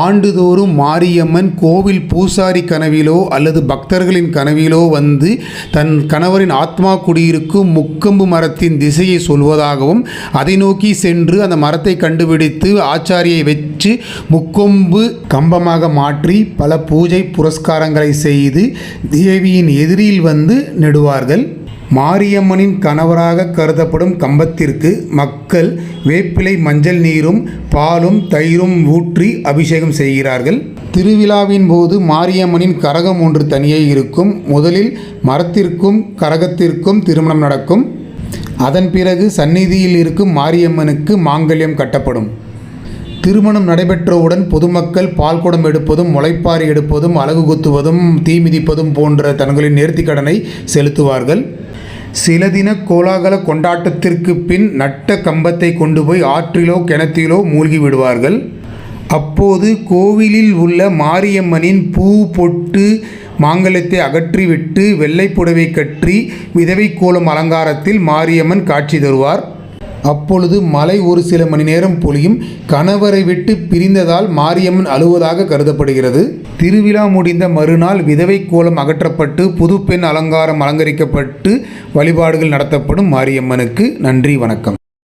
ஆண்டுதோறும் மாரியம்மன் கோவில் பூசாரி கனவிலோ அல்லது பக்தர்களின் கனவிலோ வந்து தன் கணவரின் ஆத்மா குடியிருக்கும் முக்கொம்பு மரத்தின் திசையை சொல்வதாகவும் அதை நோக்கி சென்று அந்த மரத்தை கண்டுபிடித்து ஆச்சாரியை வச்சு முக்கொம்பு கம்பமாக மாற்றி பல பூஜை புரஸ்காரங்களை செய்து தேவியின் எதிரில் வந்து நெடுவார்கள். மாரியம்மனின் கணவராக கருதப்படும் கம்பத்திற்கு மக்கள் வேப்பிலை மஞ்சள் நீரும் பாலும் தயிரும் ஊற்றி அபிஷேகம் செய்கிறார்கள். திருவிழாவின் போது மாரியம்மனின் கரகம் ஒன்று தனியே இருக்கும். முதலில் மரத்திற்கும் கரகத்திற்கும் திருமணம் நடக்கும். அதன் பிறகு சந்நிதியில் இருக்கும் மாரியம்மனுக்கு மாங்கல்யம் கட்டப்படும். திருமணம் நடைபெற்றவுடன் பொதுமக்கள் பால்குடம் எடுப்பதும் முளைப்பாரி எடுப்பதும் அலகு குத்துவதும் தீ மிதிப்பதும் போன்ற தங்களின் நேர்த்திக்கடனை செலுத்துவார்கள். சில தின கோலாகல கொண்டாட்டத்திற்கு பின் நட்ட கம்பத்தை கொண்டு போய் ஆற்றிலோ கிணற்றிலோ மூழ்கி விடுவார்கள். அப்போது கோவிலில் உள்ள மாரியம்மனின் பூ பொட்டு மாங்கல்யத்தை அகற்றிவிட்டு வெள்ளை புடவை கற்றி விதவை கோலம் அலங்காரத்தில் மாரியம்மன் காட்சி தருவார். அப்பொழுது மழை ஒரு சில மணி நேரம் பொழியும். கணவரை விட்டு பிரிந்ததால் மாரியம்மன் அழுவதாக கருதப்படுகிறது. திருவிழா முடிந்த மறுநாள் விதவை கோலம் அகற்றப்பட்டு புது பெண் அலங்காரம் அலங்கரிக்கப்பட்டு வழிபாடுகள் நடத்தப்படும் மாரியம்மனுக்கு. நன்றி, வணக்கம்.